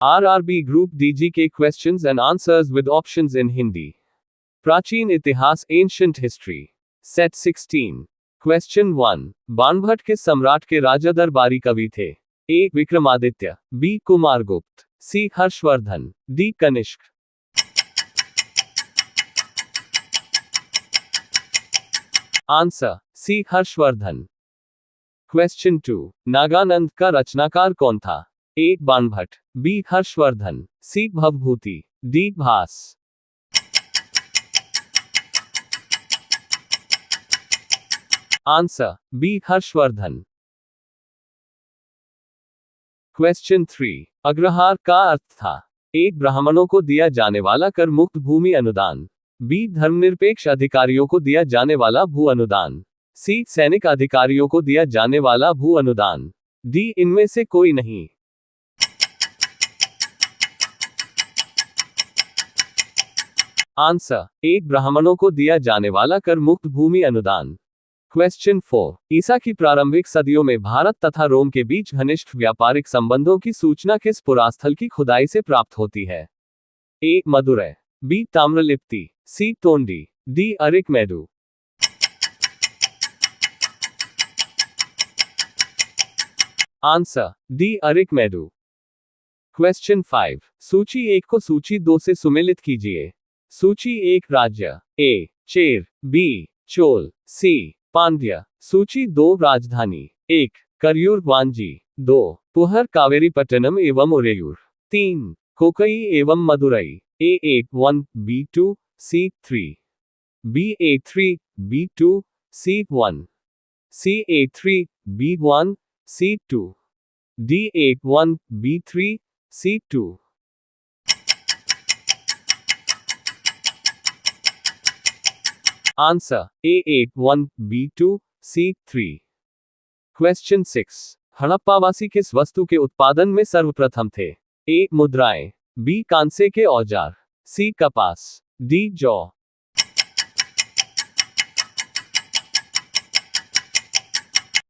RRB Group DGK questions and answers with options in Hindi. प्राचीन इतिहास ancient history set 16 question 1 Banabhatta किस सम्राट के राजा दरबारी कवि थे? A Vikramaditya, B Kumaragupta, C Harshavardhana, D Kanishka. Answer C Harshavardhana. Question 2 Nagananda का रचनाकार कौन था? A Banabhatta, B Harshavardhana, C Bhavabhuti, D Bhasa. Answer B Harshavardhana. Question 3 अग्रहार का अर्थ था? ए ब्राह्मणों को दिया जाने वाला कर मुक्त भूमि अनुदान, बी धर्मनिरपेक्ष अधिकारियों को दिया जाने वाला भू अनुदान, सी सैनिक अधिकारियों को दिया जाने वाला भू अनुदान, डी इनमें से कोई नहीं। आंसर ए ब्राह्मणों को दिया जाने वाला कर मुक्त भूमि अनुदान। क्वेश्चन 4 ईसा की प्रारंभिक सदियों में भारत तथा रोम के बीच घनिष्ठ व्यापारिक संबंधों की सूचना किस पुरास्थल की खुदाई से प्राप्त होती है? ए मदुरै, बी ताम्रलिप्ति, सी तोंडी, D Arikamedu. Answer D Arikamedu. Question 5 सूची 1 को सूची 2 से सुमेलित कीजिए। सूची 1 राज्य, ए चेर, बी चोल, सी पांड्य। सूची 2 राजधानी, 1 करियूर वांजी, 2 पुहर कावेरीपट्टनम एवं उरेयूर, 3 कोकई एवं Madurai. A 1 B 2 C 3, B A 3 B 2 C 1, C A 3 B 1 C 2, D 1 B 3 C 2। Answer A 1 B 2 C 3। Question 6 हड़प्पावासी किस वस्तु के उत्पादन में सर्वप्रथम थे? ए मुद्राएं, बी कांसे के औजार, सी कपास, डी जौ।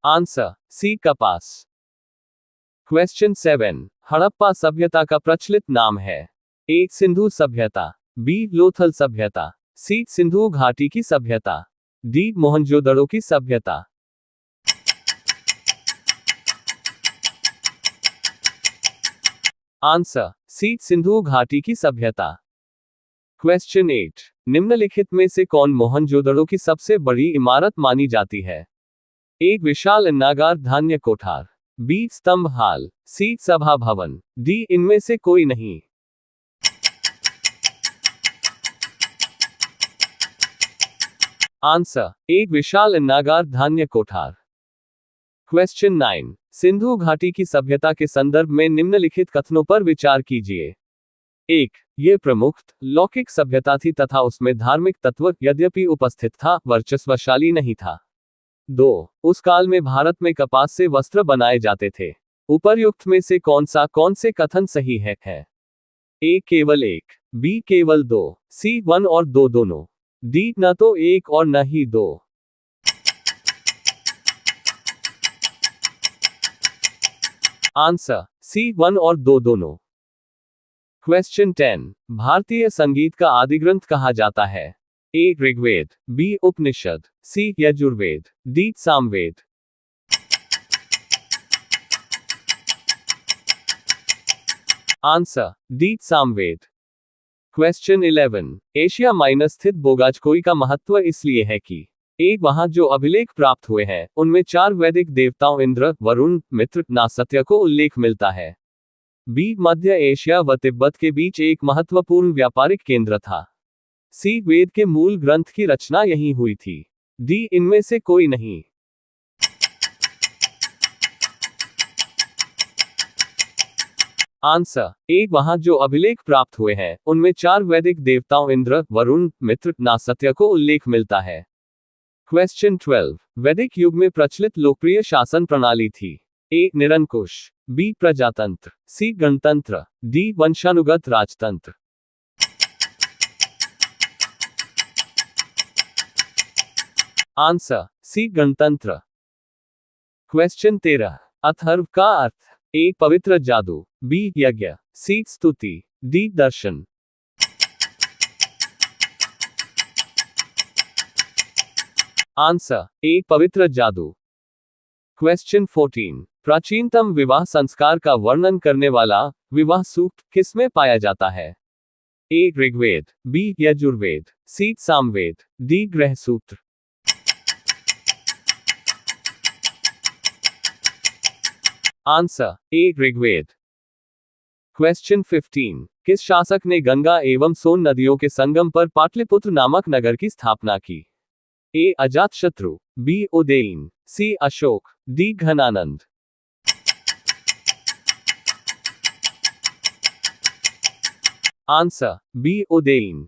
आंसर सी कपास। क्वेश्चन 7 हड़प्पा सभ्यता का प्रचलित नाम है? ए सिंधु सभ्यता, बी लोथल सभ्यता, सी सिंधु घाटी की सभ्यता, डी मोहनजोदड़ो की सभ्यता। आंसर सी सिंधु घाटी की सभ्यता। क्वेश्चन 8 निम्नलिखित में से कौन मोहनजोदड़ो की सबसे बड़ी इमारत मानी जाती है? ए विशाल अन्नागार धान्य कोठार, बी स्तंभ हाल, सी सभा भवन, डी इनमें से कोई नहीं। आंसर एक विशाल अन्नागार धान्य कोठार। क्वेश्चन 9 सिंधु घाटी की सभ्यता के संदर्भ में निम्नलिखित कथनों पर विचार कीजिए। 1 ये प्रमुख लौकिक सभ्यता थी तथा उसमें धार्मिक तत्व यद्यपि उपस्थित था वर्चस्वशाली नहीं था। 2 उस काल में भारत में कपास से वस्त्र बनाए जाते थे। उपर्युक्त में से कौन से कथन सही है? ए केवल 1, बी केवल 2, सी 1 और 2 दोनों, डी न तो 1 और न ही 2। आंसर सी 1 और 2 दोनों। क्वेश्चन 10 भारतीय संगीत का आदिग्रंथ कहा जाता है? A Rigveda, B Upanishad, C Yajurveda, D Samaveda. Answer D Samaveda. Question 11 Asia Minor स्थित बोगाजकोई का महत्व इसलिए है कि ए वहां जो अभिलेख प्राप्त हुए हैं उनमें 4 वैदिक देवताओं इंद्र, वरुण, मित्र, नासत्य को उल्लेख मिलता है। बी मध्य एशिया व तिब्बत के बीच एक महत्वपूर्ण व्यापारिक केंद्र था। सी वेद के मूल ग्रंथ की रचना यहीं हुई थी। डी इनमें से कोई नहीं। आंसर ए वहां जो अभिलेख प्राप्त हुए हैं उनमें 4 वैदिक देवताओं इंद्र, वरुण, मित्र, नासत्य को उल्लेख मिलता है। क्वेश्चन 12 वैदिक युग में प्रचलित लोकप्रिय शासन प्रणाली थी? ए निरंकुश, बी प्रजातंत्र, सी गणतंत्र, डी वंशानुगत राजतंत्र। आंसर सी गणतंत्र। क्वेश्चन 13 अथर्व का अर्थ? ए पवित्र जादू, बी यज्ञ, सी स्तुति, डी दर्शन। आंसर ए पवित्र जादू। क्वेश्चन 14, प्राचीनतम विवाह संस्कार का वर्णन करने वाला विवाह सूक्त किसमें पाया जाता है? A Rigveda, B Yajurveda, C Samaveda, D गृह सूत्र। Answer A Rigveda. क्वेश्चन 15, किस शासक ने गंगा एवं सोन नदियों के संगम पर पाटलिपुत्र नामक नगर की स्थापना की? A Ajatashatru, B Udayana, C Ashoka, D Ghanananda. Answer B Udayana.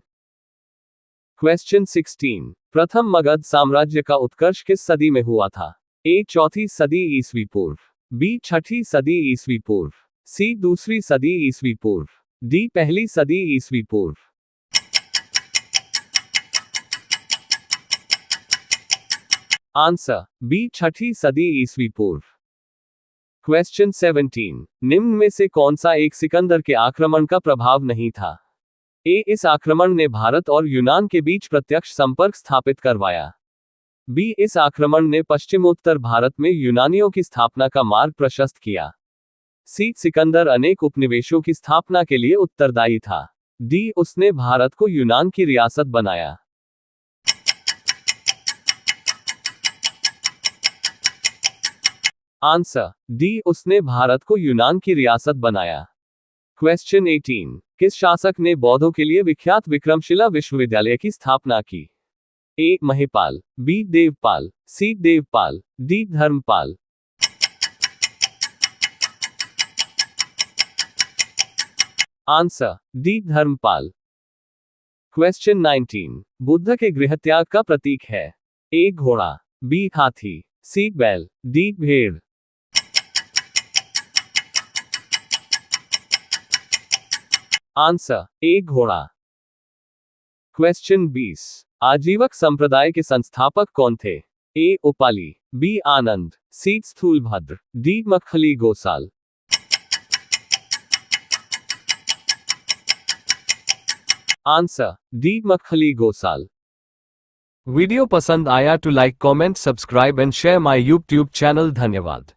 Question 16, प्रथम मगध साम्राज्य का उत्कर्ष किस सदी में हुआ था? ए चौथी सदी ईसवी पूर्व, बी छठी सदी ईसवी पूर्व, सी दूसरी सदी ईसवी पूर्व, डी पहली सदी ईसवी पूर्व। आंसर बी छठी सदी ईसवी पूर्व। क्वेश्चन 17, निम्न में से कौन सा एक सिकंदर के आक्रमण का प्रभाव नहीं था? ए इस आक्रमण ने भारत और यूनान के बीच प्रत्यक्ष संपर्क स्थापित करवाया, बी इस आक्रमण ने पश्चिमोत्तर भारत में यूनानियों की स्थापना का मार्ग प्रशस्त किया, सी सिकंदर अनेक उपनिवेशों की स्थापना के लिए उत्तरदायी था, डी उसने भारत को यूनान की रियासत बनाया। आंसर डी उसने भारत को यूनान की रियासत बनाया। क्वेश्चन 18, किस शासक ने बौद्धों के लिए विख्यात विक्रमशिला विश्वविद्यालय की स्थापना की? A Mahipala, B Devapala, C Devapala, D Dharmapala. Answer D Dharmapala. Question 19, Buddha के गृहत्याग का प्रतीक है? ए घोड़ा, बी हाथी, सी बैल, डी भेड़। आंसर ए घोड़ा। क्वेश्चन 20, आजीवक संप्रदाय के संस्थापक कौन थे? A Upali, B Ananda, C Sthulabhadra, D Makkhali Gosala. Answer D Makkhali Gosala. Video पसंद आया तो like comment subscribe and share my YouTube channel. धन्यवाद।